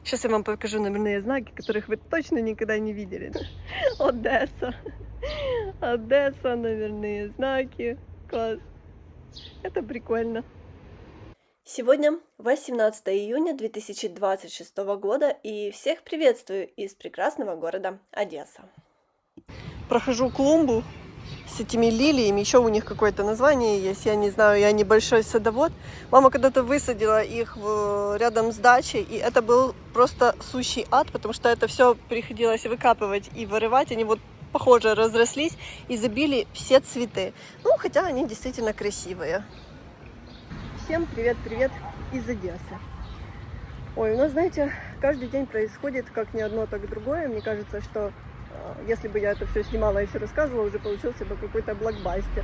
Сейчас я вам покажу номерные знаки, которых вы точно никогда не видели. Одесса. Одесса, номерные знаки. Класс. Это прикольно. Сегодня 18 июня 2026 года, и всех приветствую из прекрасного города Одесса. Прохожу клумбу с этими лилиями, еще у них какое-то название есть, я не знаю, я небольшой садовод. Мама когда-то высадила их рядом с дачей, и это был просто сущий ад, потому что это все приходилось выкапывать и вырывать, они вот похоже разрослись и забили все цветы. Ну, хотя они действительно красивые. Всем привет-привет из Одессы. Ой, у нас, знаете, каждый день происходит как не одно, так и другое. Мне кажется, что если бы я это все снимала и все рассказывала, уже получился бы какой-то блокбастер.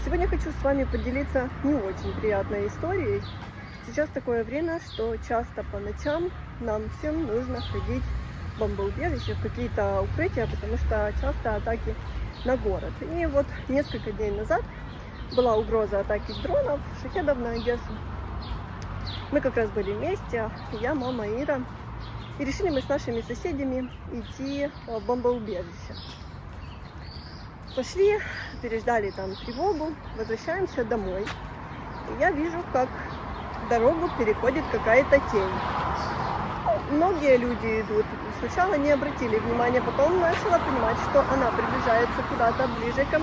Сегодня хочу с вами поделиться не очень приятной историей. Сейчас такое время, что часто по ночам нам всем нужно ходить в бомбоубежище, в какие-то укрытия, потому что часто атаки на город. И вот несколько дней назад была угроза атаки дронов, шахедов на Одессу. Мы как раз были вместе, я, мама, Ира. И решили мы с нашими соседями идти в бомбоубежище. Пошли, переждали там тревогу, возвращаемся домой. И я вижу, как дорогу переходит какая-то тень. Многие люди идут. Сначала не обратили внимания, потом начала понимать, что она приближается куда-то ближе к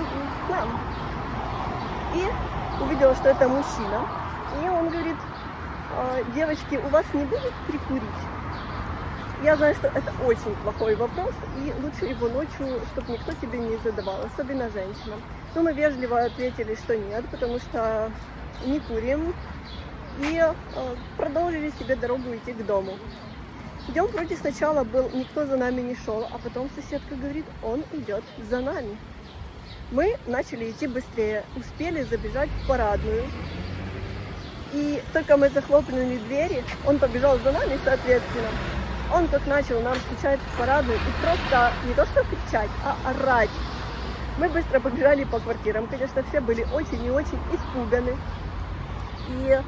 нам. И увидела, что это мужчина. И он говорит: девочки, у вас не будет прикурить? Я знаю, что это очень плохой вопрос, и лучше его ночью, чтобы никто тебе не задавал, особенно женщинам. Но мы вежливо ответили, что нет, потому что не курим, и продолжили себе дорогу идти к дому. Идем, вроде сначала никто за нами не шел, а потом соседка говорит: он идет за нами. Мы начали идти быстрее, успели забежать в парадную. И только мы захлопнули двери, он побежал за нами, соответственно. Он как начал нам стучать в парадную и просто не то что кричать, а орать. Мы быстро побежали по квартирам. Конечно, все были очень и очень испуганы. И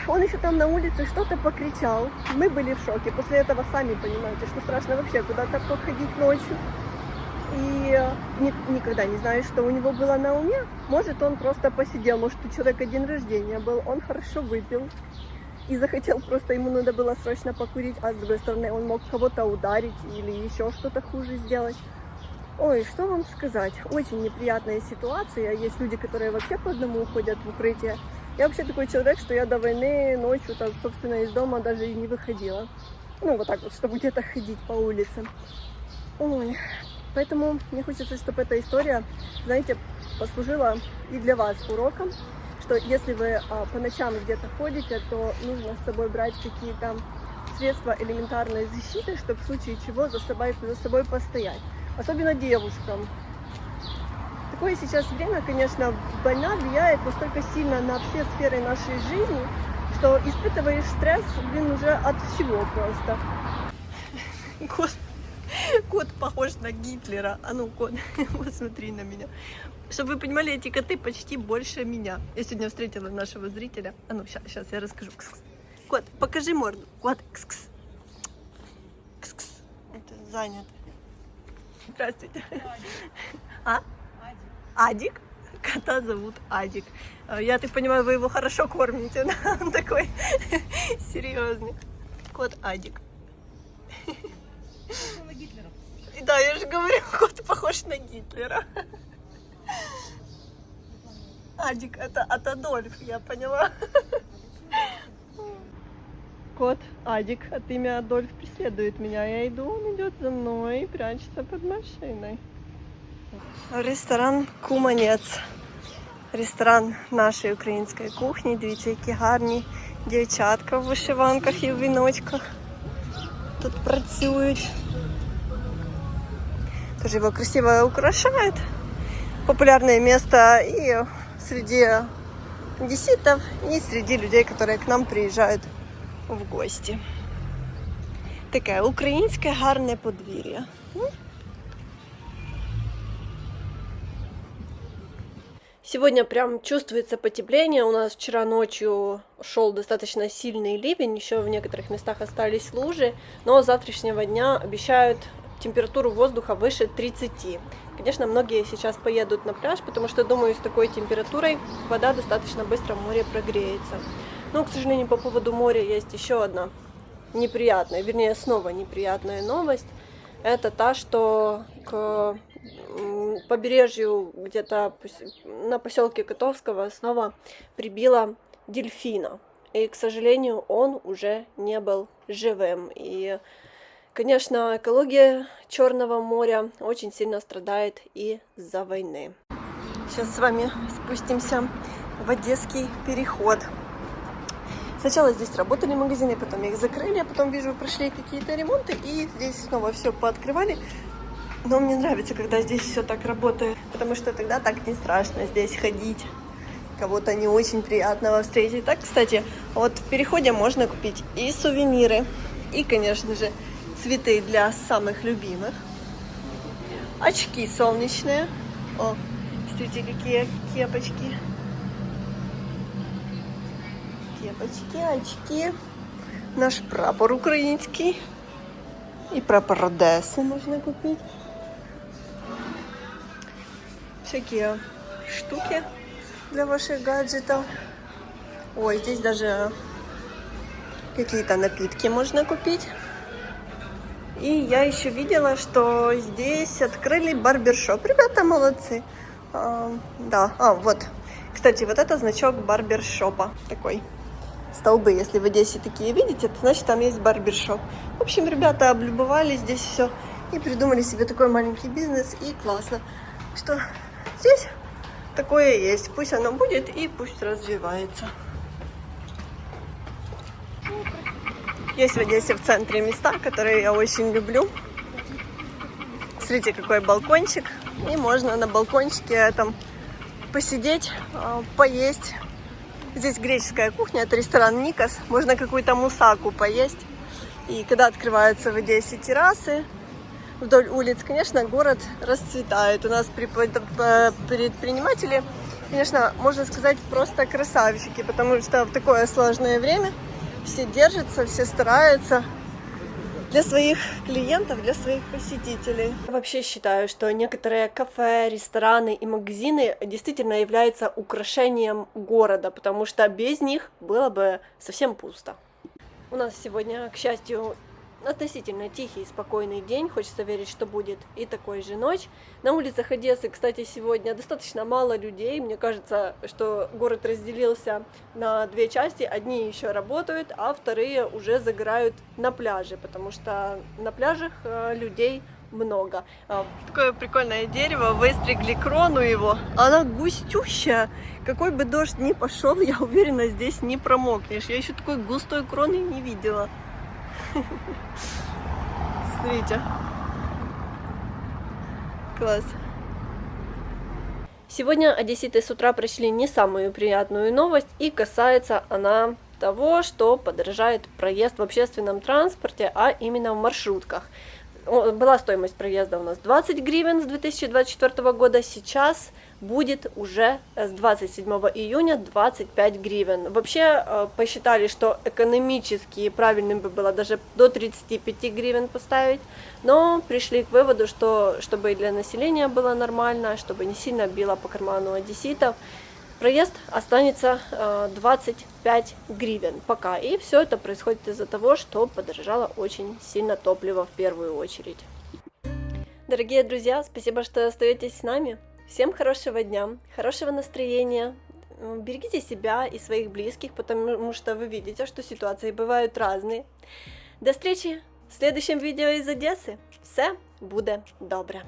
он еще там на улице что-то покричал. Мы были в шоке. После этого сами понимаете, что страшно вообще куда-то походить ночью. И никогда не знаю, что у него было на уме. Может, он просто посидел, может, у человека день рождения был, он хорошо выпил и захотел, просто ему надо было срочно покурить, а с другой стороны он мог кого-то ударить или еще что-то хуже сделать. Ой, что вам сказать, очень неприятная ситуация. Есть люди, которые вообще по одному уходят в укрытие. Я вообще такой человек, что я до войны ночью, там, собственно, из дома даже и не выходила. Ну, вот так вот, чтобы где-то ходить по улице. Ой, поэтому мне хочется, чтобы эта история, знаете, послужила и для вас уроком, что если вы по ночам где-то ходите, то нужно с собой брать какие-то средства элементарной защиты, чтобы в случае чего за собой постоять. Особенно девушкам. Такое сейчас время, конечно, война влияет настолько сильно на все сферы нашей жизни, что испытываешь стресс, уже от всего просто. Кот похож на Гитлера. А ну, кот, посмотри на меня. Чтобы вы понимали, эти коты почти больше меня. Я сегодня встретила нашего зрителя. А ну, сейчас я расскажу. Кс-кс. Кот, покажи морду. Кот, кс-кс. Кс-кс. Это занято. Здравствуйте. А? Адик? Кота зовут Адик. Я так понимаю, вы его хорошо кормите. Он такой серьезный. Кот Адик. Да, я же говорю, кот похож на Гитлера. Адик, это от Адольф, я поняла. Кот Адик от имени Адольф преследует меня. Я иду, он идет за мной и прячется под машиной. Ресторан Куманець. Ресторан нашої української кухні. Дивіться, які гарні дівчатка в вишиванках і в віночках тут працюють. Тоже его красиво украшает. Популярное место и среди одесситов, и среди людей, которые к нам приезжают в гости. Таке українське гарне подвір'я. Сегодня прям чувствуется потепление. У нас вчера ночью шел достаточно сильный ливень, еще в некоторых местах остались лужи, но с завтрашнего дня обещают температуру воздуха выше 30. Конечно, многие сейчас поедут на пляж, потому что, думаю, с такой температурой вода достаточно быстро в море прогреется. Но, к сожалению, по поводу моря есть еще одна неприятная, вернее, снова неприятная новость. Это та, что к побережью где-то на поселке Котовского снова прибило дельфина. И, к сожалению, он уже не был живым. И, конечно, экология Черного моря очень сильно страдает из-за войны. Сейчас с вами спустимся в Одесский переход. Сначала здесь работали магазины, потом их закрыли, а потом, вижу, прошли какие-то ремонты, и здесь снова все пооткрывали. Но мне нравится, когда здесь все так работает, потому что тогда так не страшно здесь ходить, кого-то не очень приятного встретить. Так, кстати, вот в переходе можно купить и сувениры, и, конечно же, цветы для самых любимых, очки солнечные. О, смотрите, какие кепочки. Кепочки, очки, наш прапор украинский и прапор Одессы можно купить. Всякие штуки для ваших гаджетов. Ой, здесь даже какие-то напитки можно купить. И я еще видела, что здесь открыли барбершоп. Ребята молодцы. Вот. Кстати, вот это значок барбершопа такой. Столбы, если в Одессе такие видите, то значит там есть барбершоп. В общем, ребята облюбовали здесь все и придумали себе такой маленький бизнес, и классно, что здесь такое есть. Пусть оно будет и пусть развивается. Есть в Одессе в центре места, которые я очень люблю. Смотрите, какой балкончик. И можно на балкончике этом посидеть, поесть. Здесь греческая кухня, это ресторан Никос. Можно какую-то мусаку поесть. И когда открываются в Одессе террасы вдоль улиц, конечно, город расцветает. У нас предприниматели, конечно, можно сказать, просто красавчики, потому что в такое сложное время все держатся, все стараются для своих клиентов, для своих посетителей. Я вообще считаю, что некоторые кафе, рестораны и магазины действительно являются украшением города, потому что без них было бы совсем пусто. У нас сегодня, к счастью, относительно тихий и спокойный день. Хочется верить, что будет и такой же ночь. На улицах Одессы, кстати, сегодня достаточно мало людей. Мне кажется, что город разделился на две части. Одни еще работают, а вторые уже загорают на пляже, потому что на пляжах людей много. Такое прикольное дерево, выстригли крону его. Она густющая. Какой бы дождь ни пошел, я уверена, здесь не промокнешь. Я еще такой густой кроны не видела. Смотрите. Класс. Сегодня одесситы с утра прочли не самую приятную новость, и касается она того, что подорожает проезд в общественном транспорте, а именно в маршрутках. Была стоимость проезда у нас 20 гривен с 2024 года, сейчас будет уже с 27 июня 25 гривен. Вообще посчитали, что экономически правильным бы было даже до 35 гривен поставить, но пришли к выводу, что чтобы и для населения было нормально, чтобы не сильно било по карману одесситов, проезд останется 25 гривен пока. И все это происходит из-за того, что подорожало очень сильно топливо в первую очередь. Дорогие друзья, спасибо, что остаетесь с нами. Всем хорошего дня, хорошего настроения. Берегите себя и своих близких, потому что вы видите, что ситуации бывают разные. До встречи в следующем видео из Одессы. Все буде добре.